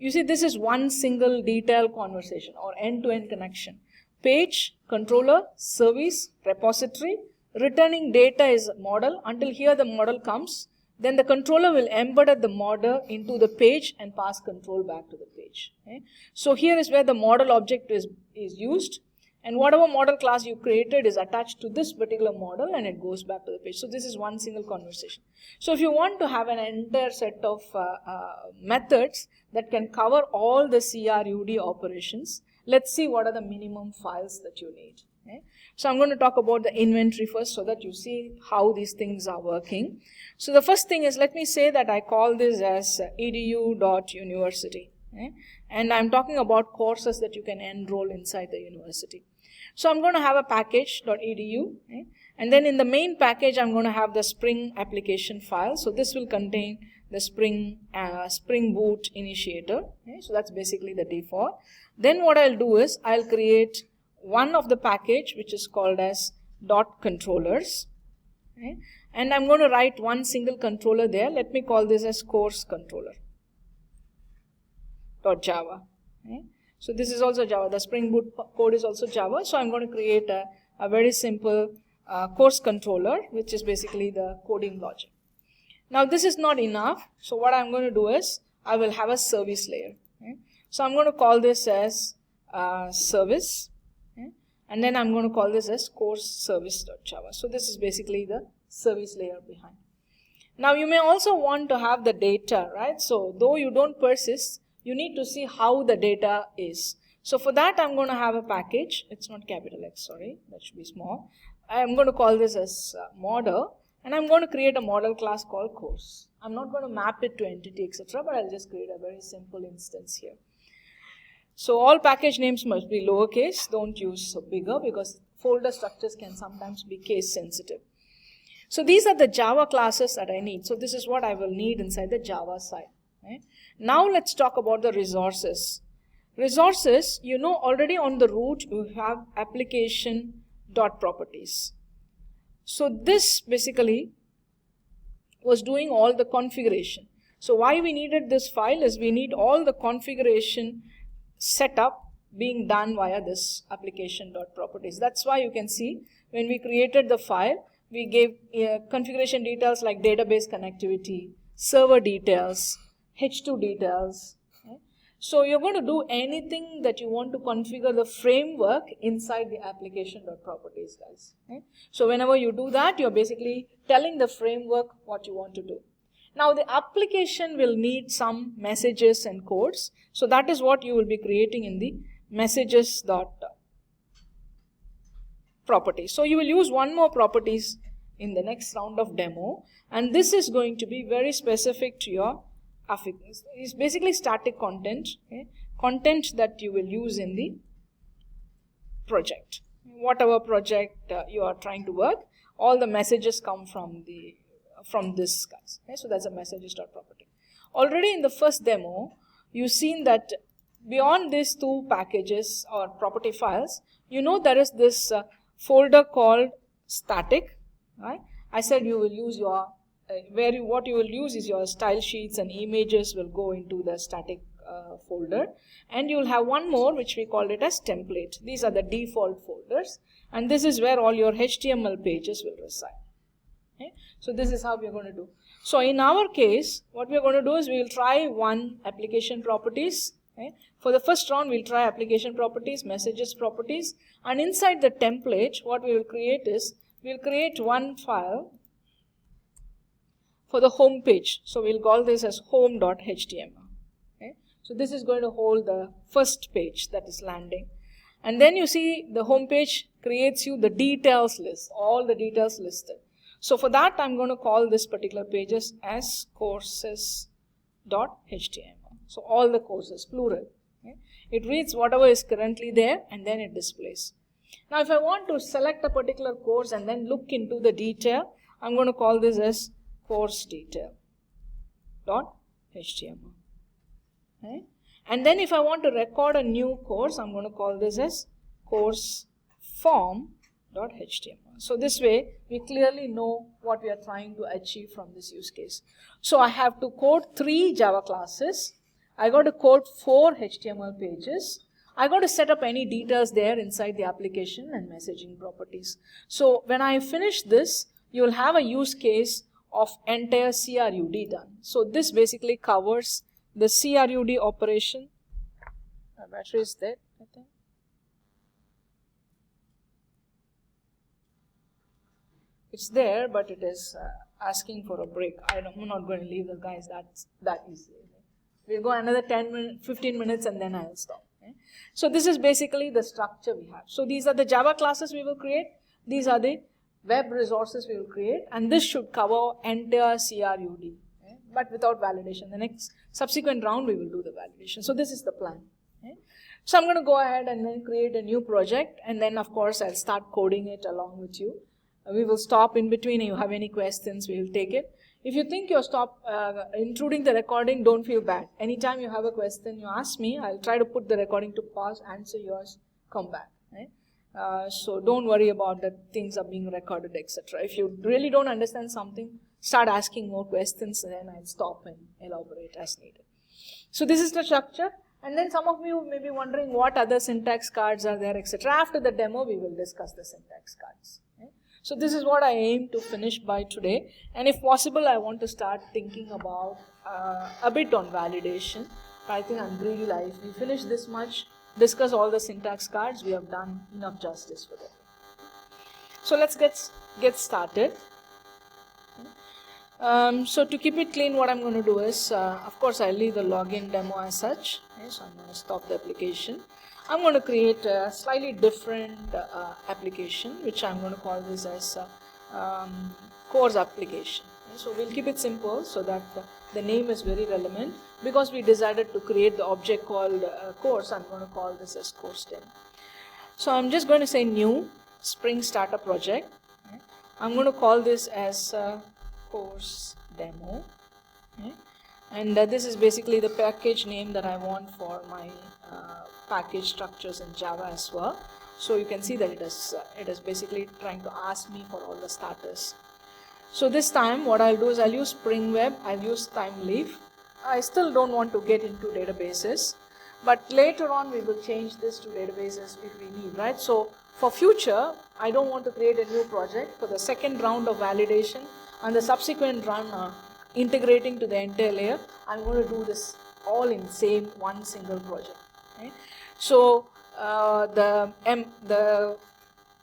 You see, this is one single detailed conversation or end-to-end connection. Page, controller, service, repository, returning data is model. Until here the model comes. Then the controller will embed the model into the page and pass control back to the page. Okay? So here is where the model object is used. And whatever model class you created is attached to this particular model and it goes back to the page. So this is one single conversation. So if you want to have an entire set of methods that can cover all the CRUD operations, let's see what are the minimum files that you need. Okay? So I'm going to talk about the inventory first so that you see how these things are working. So the first thing is, let me say that I call this as edu.university. Okay? And I'm talking about courses that you can enroll inside the university. So I'm going to have a package.edu, okay? And then in the main package I'm going to have the Spring application file. So this will contain the Spring Boot initiator. Okay? So that's basically the default. Then what I'll do is I'll create one of the package which is called as .controllers. Okay? And I'm going to write one single controller there. Let me call this as course controller. .java. Okay? So this is also Java. The Spring Boot code is also Java. So I'm going to create a very simple course controller, which is basically the coding logic. Now this is not enough. So what I'm going to do is I will have a service layer. Okay? So I'm going to call this as service. Okay? And then I'm going to call this as course service.java. So this is basically the service layer behind. Now you may also want to have the data, right? So though you don't persist, you need to see how the data is. So for that, I'm going to have a package. It's not capital X, sorry. That should be small. I'm going to call this as model. And I'm going to create a model class called course. I'm not going to map it to entity, etc. But I'll just create a very simple instance here. So all package names must be lowercase. Don't use bigger because folder structures can sometimes be case sensitive. So these are the Java classes that I need. So this is what I will need inside the Java side. Right? Now let's talk about the resources. Resources, you know already on the root you have application.properties. So this basically was doing all the configuration. So why we needed this file is we need all the configuration setup being done via this application.properties. That's why you can see when we created the file, we gave configuration details like database connectivity, server details, H2 details. Okay? So you're going to do anything that you want to configure the framework inside the application.properties, guys. Okay? So whenever you do that, you're basically telling the framework what you want to do. Now the application will need some messages and codes. So that is what you will be creating in the messages.properties. So you will use one more properties in the next round of demo. And this is going to be very specific to your it's basically static content, okay? Content that you will use in the project. Whatever project you are trying to work, all the messages come from this guys. Okay? So that's a messages.property. Already in the first demo, you've seen that beyond these two packages or property files, you know there is this folder called static. Right? I said you will use your what you will use is your style sheets and images will go into the static folder, and you will have one more which we call it as template. These are the default folders, and this is where all your HTML pages will reside. Okay? So this is how we are going to do. So in our case, what we are going to do is we will try one application properties. Okay? For the first round, we'll try application properties, messages properties, and inside the template, what we will create is we'll create one file for the home page. So we'll call this as home.html. Okay? So this is going to hold the first page that is landing. And then you see the home page creates you the details list, all the details listed. So for that, I'm going to call this particular pages as courses.html. So all the courses, plural. Okay? It reads whatever is currently there and then it displays. Now if I want to select a particular course and then look into the detail, I'm going to call this as course detail.html. Okay? And then if I want to record a new course, I'm going to call this as course form.html. So this way we clearly know what we are trying to achieve from this use case. So I have to code 3 Java classes. I got to code 4 HTML pages. I got to set up any details there inside the application and messaging properties. So when I finish this, you will have a use case of entire CRUD done. So this basically covers the CRUD operation. My battery is dead, I think. It's there, but it is asking for a break. I'm not going to leave the guys that easily. We'll go another 15 minutes and then I'll stop. Okay? So this is basically the structure we have. So these are the Java classes we will create. These are the web resources we will create. And this should cover entire CRUD, okay? But without validation. The next subsequent round we will do the validation. So this is the plan. Okay? So I'm going to go ahead and then create a new project. And then of course I'll start coding it along with you. We will stop in between. If you have any questions, we will take it. If you think you'll stop including the recording, don't feel bad. Anytime you have a question, you ask me. I'll try to put the recording to pause, answer yours, come back. Right? So don't worry about that things are being recorded, etc. If you really don't understand something, start asking more questions and then I'll stop and elaborate as needed. So this is the structure. And then some of you may be wondering what other syntax cards are there, etc. After the demo, we will discuss the syntax cards. Right? So this is what I aim to finish by today, and if possible I want to start thinking about a bit on validation. I think I'm greedy life. We finish this much, discuss all the syntax cards, we have done enough justice for them. So let's get started. So to keep it clean, what I'm going to do is, of course I'll leave the login demo as such. Okay, so I'm going to stop the application. I'm going to create a slightly different application, which I'm going to call this as course application. Okay, so we'll keep it simple so that the name is very relevant. Because we decided to create the object called course, I'm going to call this as course demo. So I'm just going to say new Spring Starter project. Okay. I'm going to call this as course demo. Okay. And this is basically the package name that I want for my package structures in Java as well. So you can see that it is basically trying to ask me for all the starters. So this time what I'll do is I'll use Spring Web, I'll use ThymeLeaf. I still don't want to get into databases, but later on we will change this to databases if we need, right? So for future, I don't want to create a new project. For the second round of validation and the subsequent run integrating to the entire layer, I'm going to do this all in one single project. Okay? So the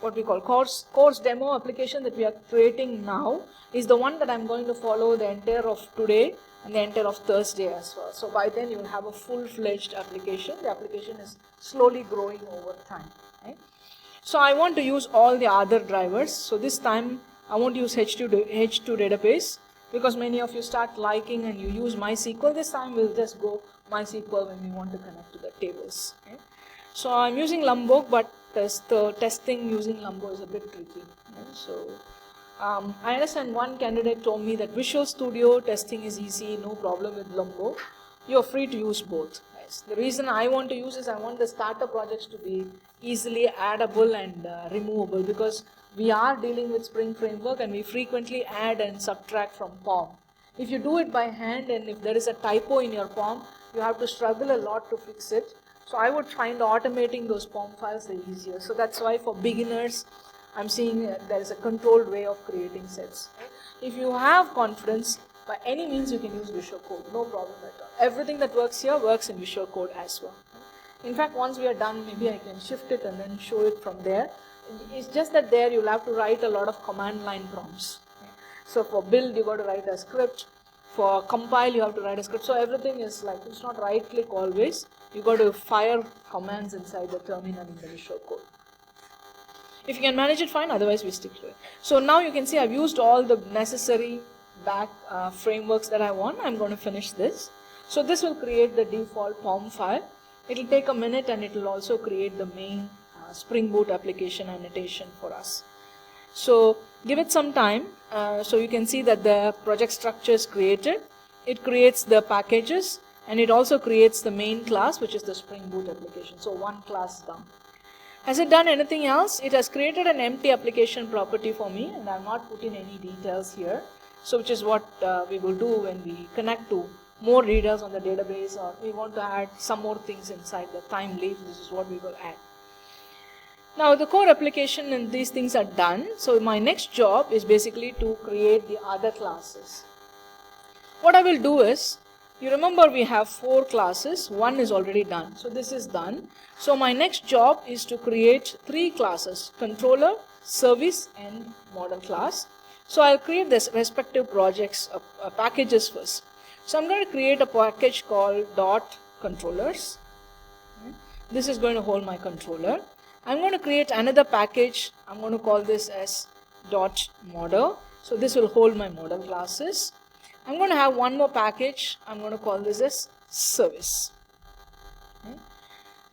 what we call course demo application that we are creating now is the one that I'm going to follow the entire of today and the entire of Thursday as well. So by then you will have a full-fledged application. The application is slowly growing over time. Okay? So I want to use all the other drivers. So this time I won't use H2 database, because many of you start liking and you use MySQL. This time we'll just go MySQL when we want to connect to the tables. Okay? So I'm using Lombok, but testing using Lombok is a bit tricky. Okay? So I understand one candidate told me that Visual Studio testing is easy, no problem with Lombok. You're free to use both. Guys. The reason I want to use is I want the starter projects to be easily addable and removable, because we are dealing with Spring Framework and we frequently add and subtract from POM. If you do it by hand and if there is a typo in your POM, you have to struggle a lot to fix it. So I would find automating those POM files the easier. So that's why for beginners, I'm seeing there is a controlled way of creating sets. If you have confidence, by any means you can use Visual Code, no problem at all. Everything that works here works in Visual Code as well. In fact, once we are done, maybe I can shift it and then show it from there. It's just that there you'll have to write a lot of command line prompts. So for build, you got to write a script. For compile, you have to write a script. So everything is like, it's not right click always. You got to fire commands inside the terminal in the Visual Code. If you can manage it, fine. Otherwise, we stick to it. So now you can see I've used all the necessary back frameworks that I want. I'm going to finish this. So this will create the default POM file. It will take a minute and it will also create the main Spring Boot application annotation for us. So give it some time. So you can see that the project structure is created. It creates the packages and it also creates the main class, which is the Spring Boot application. So one class done. Has it done anything else? It has created an empty application property for me, and I have not put in any details here. So which is what we will do when we connect to more details on the database, or we want to add some more things inside the time leaf, this is what we will add. Now the core application and these things are done. So my next job is basically to create the other classes. What I will do is, you remember we have 4 classes, one is already done. So this is done. So my next job is to create 3 classes, controller, service and model class. So I'll create this respective projects, packages first. So I'm going to create a package called .controllers. This is going to hold my controller. I'm going to create another package. I'm going to call this as .model. So this will hold my model classes. I'm going to have one more package. I'm going to call this as service. Okay.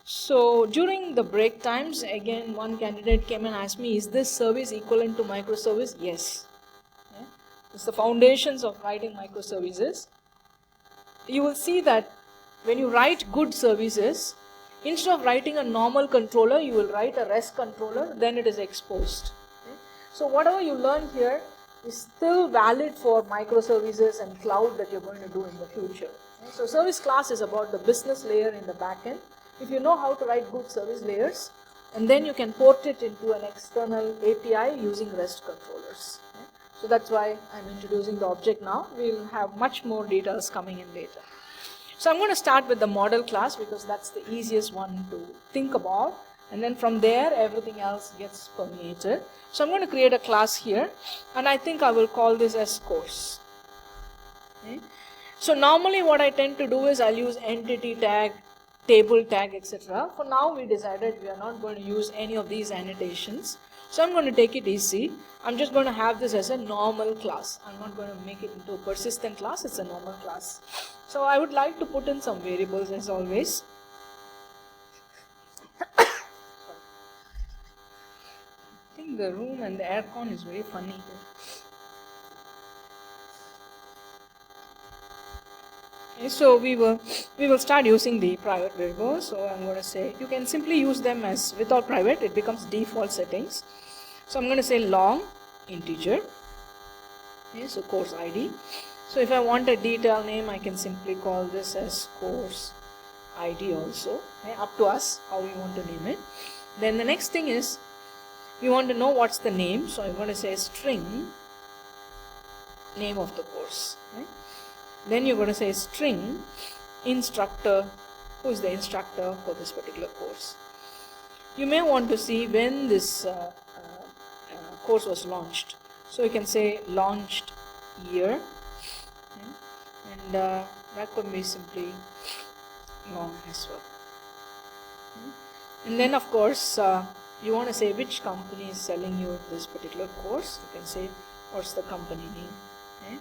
So during the break times, again, one candidate came and asked me, is this service equivalent to microservice? Yes. Okay. It's the foundations of writing microservices. You will see that when you write good services, instead of writing a normal controller, you will write a REST controller, then it is exposed. Okay. So whatever you learn here is still valid for microservices and cloud that you're going to do in the future. Okay. So service class is about the business layer in the backend. If you know how to write good service layers, and then you can port it into an external API using REST controllers. Okay. So that's why I'm introducing the object now. We'll have much more details coming in later. So I'm going to start with the model class because that's the easiest one to think about, and then from there everything else gets permeated. So I'm going to create a class here, and I think I will call this as course. Okay. So normally what I tend to do is I'll use entity tag, table tag, etc. For now we decided we are not going to use any of these annotations. So I'm going to take it easy. I'm just going to have this as a normal class. I'm not going to make it into a persistent class, it's a normal class. So I would like to put in some variables as always. I think the room and the aircon is very funny here. Okay, so we will start using the private variables. So I'm going to say, you can simply use them as without private, it becomes default settings. So I'm going to say long integer. Okay, so course ID. So if I want a detail name, I can simply call this as course ID also. Okay, up to us how we want to name it. Then the next thing is, we want to know what's the name. So I'm going to say string name of the course. Okay. Then you're going to say string instructor, who is the instructor for this particular course. You may want to see when this course was launched. So you can say launched year, okay. And that could be simply long as well. Okay. And then of course you want to say which company is selling you this particular course. You can say what's the company name. Okay.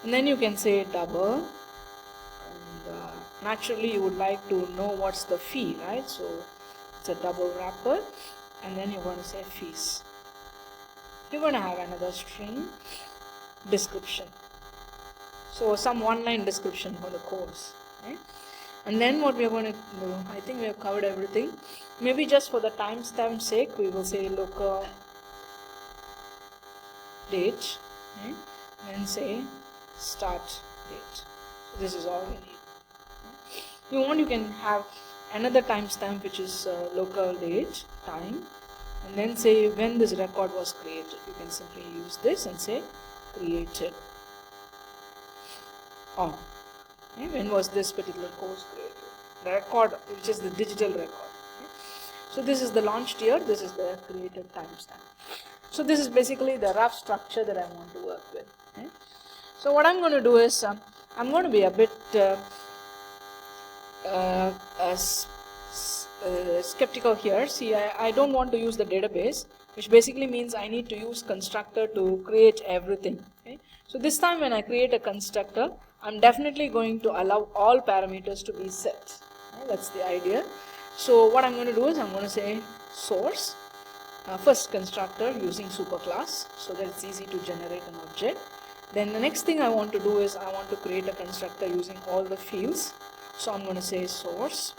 And then you can say double, and naturally you would like to know what's the fee, right? So it's a double wrapper, and then you're going to say fees. You're going to have another string description, so some one-line description for the course. Okay? And then what we're going to do, I think we have covered everything. Maybe just for the timestamp sake, we will say local date, okay? And say start date. So this is all we need. If you want, you can have another timestamp which is local date time, and then say when this record was created. You can simply use this and say created on. Okay? When was this particular course created? The record, which is the digital record. Okay? So this is the launched year, this is the created timestamp. So this is basically the rough structure that I want to work with. Okay? So what I'm going to do is, I'm going to be a bit skeptical here. See, I don't want to use the database, which basically means I need to use constructor to create everything. Okay? So this time when I create a constructor, I'm definitely going to allow all parameters to be set. Okay? That's the idea. So what I'm going to do is, I'm going to say source, first constructor using superclass, so that it's easy to generate an object. Then the next thing I want to do is, I want to create a constructor using all the fields. So I'm going to say source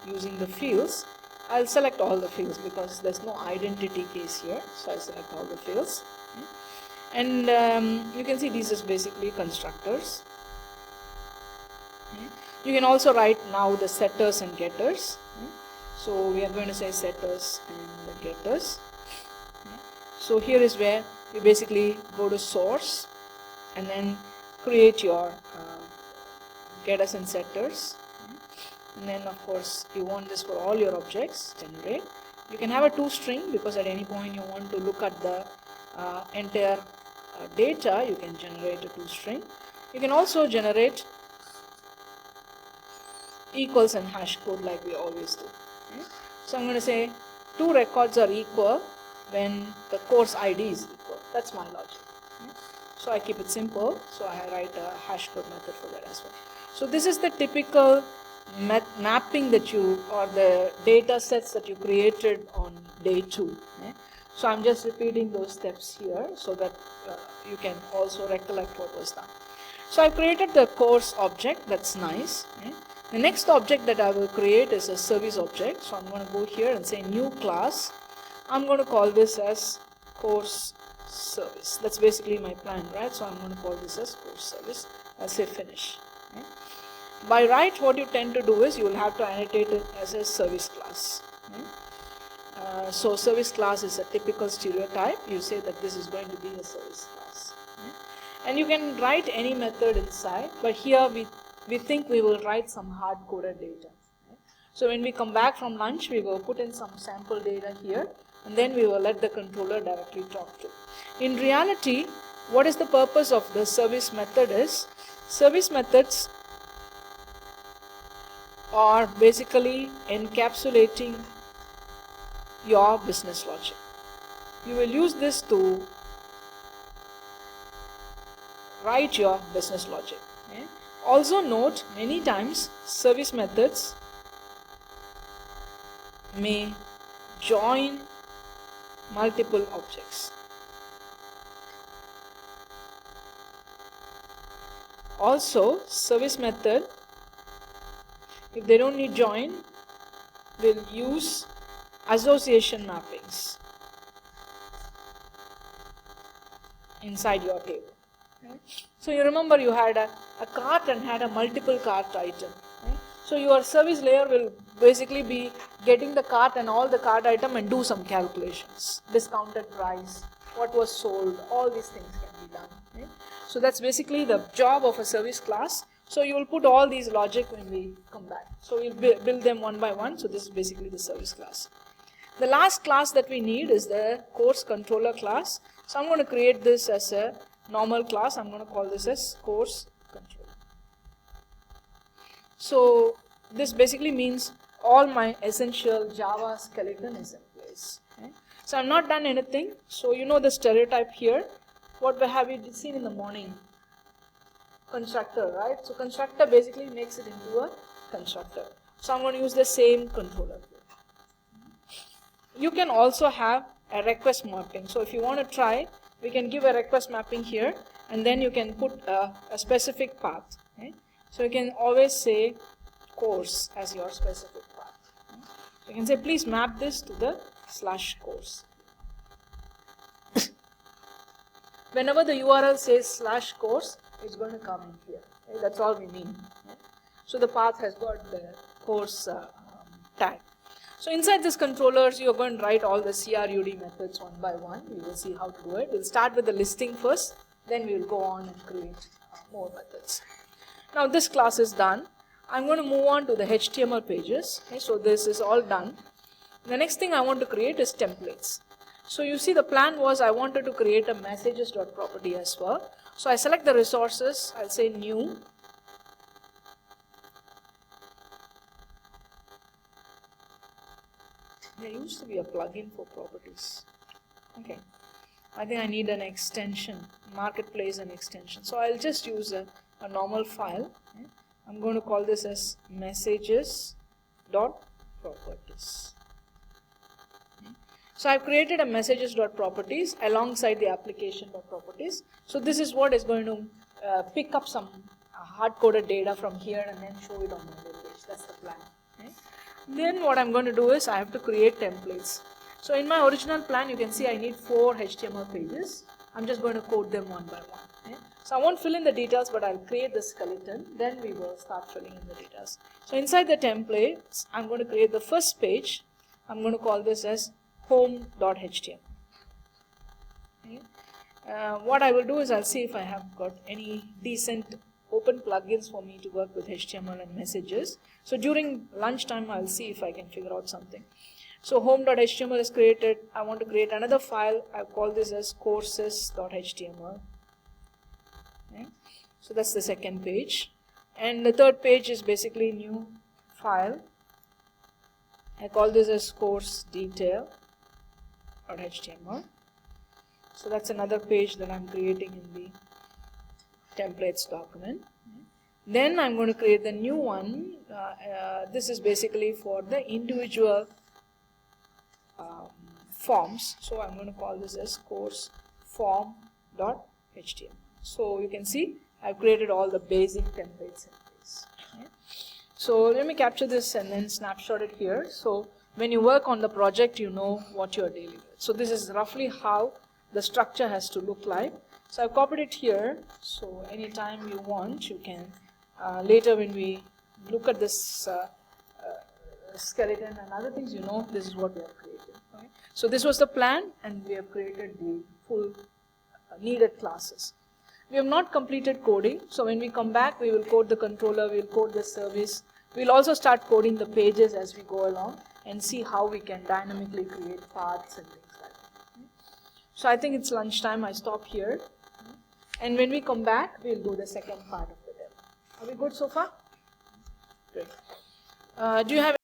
using the fields. I'll select all the fields because there's no identity case here, so I select all the fields. Okay. And you can see these is basically constructors. You can also write now the setters and getters. So we are going to say setters and the getters. So here is where you basically go to source and then create your getters and setters. And then of course you want this for all your objects, generate. You can have a toString because at any point you want to look at the entire data, you can generate a toString. You can also generate equals and hash code like we always do. So I'm going to say two records are equal when the course ID is equal. That's my logic. So I keep it simple. So I write a hash code method for that as well. So this is the typical mapping that you, or the data sets that you created on day 2. So I'm just repeating those steps here so that you can also recollect what was done. So I created the course object. That's nice. The next object that I will create is a service object. So I'm going to go here and say new class. I'm going to call this as course service. That's basically my plan, right? So I'm going to call this as course service. I'll say finish. By right, what you tend to do is you will have to annotate it as a service class. So service class is a typical stereotype. You say that this is going to be a service class. And you can write any method inside, but here we think we will write some hard-coded data. So when we come back from lunch, we will put in some sample data here, and then we will let the controller directly talk to. In reality, what is the purpose of the service method is, service methods are basically encapsulating your business logic. You will use this to write your business logic. Also note, many times service methods may join multiple objects. Also, service method, if they don't need join, will use association mappings inside your table. So you remember you had a cart and had a multiple cart item. So your service layer will basically be getting the cart and all the cart item and do some calculations. Discounted price, what was sold, all these things can be done. So that's basically the job of a service class. So you will put all these logic when we come back. So we'll build them one by one. So this is basically the service class. The last class that we need is the course controller class. So I'm going to create this as a normal class. I'm going to call this as course controller. So this basically means all my essential Java skeleton is in place. So I've not done anything. So you know the stereotype here. What have we seen in the morning? Constructor, right? So constructor basically makes it into a constructor. So I'm going to use the same controller here. You can also have a request mapping. So if you want to try, we can give a request mapping here, and then you can put a specific path. So you can always say course as your specific path. So you can say please map this to the /course. Whenever the URL says /course, it's going to come in here. That's all we mean. So the path has got the course tag. So inside this controllers, you are going to write all the CRUD methods one by one. We will see how to do it. We'll start with the listing first, then we will go on and create more methods. Now this class is done. I'm going to move on to the HTML pages. So this is all done. The next thing I want to create is templates. So you see the plan was I wanted to create a messages.property as well. So I select the resources, I'll say new. There used to be a plugin for properties. Okay, I think I need an extension, marketplace and extension. So I'll just use a normal file. I'm going to call this as messages.properties. So I've created a messages.properties alongside the application.properties. So this is what is going to pick up some hard-coded data from here and then show it on the web page. That's the plan. Then what I'm going to do is I have to create templates. So in my original plan, you can see I need 4 HTML pages. I'm just going to code them one by one. So So I won't fill in the details, but I'll create the skeleton, then we will start filling in the details. So inside the templates, I'm going to create the first page. I'm going to call this as home.html. Okay. What I will do is I'll see if I have got any decent open plugins for me to work with HTML and messages. So during lunchtime, I'll see if I can figure out something. So home.html is created. I want to create another file. I'll call this as courses.html. Okay. So that's the second page. And the third page is basically new file. I call this as course detail.html. So that's another page that I'm creating in the templates document. Then I'm going to create the new one. This is basically for the individual forms. So I'm going to call this as course form.html. So you can see I've created all the basic templates in place. Okay. So let me capture this and then snapshot it here. So when you work on the project, you know what you're dealing with. So this is roughly how the structure has to look like. So I've copied it here. So anytime you want, you can later when we look at this skeleton and other things, you know this is what we have created. Okay. So this was the plan, and we have created the full needed classes. We have not completed coding, so when we come back, we will code the controller, we will code the service. We will also start coding the pages as we go along and see how we can dynamically create paths and things like that. Okay. So I think it's lunchtime, I stop here. And when we come back, we will do the second part of the demo. Are we good so far? Great. Do you have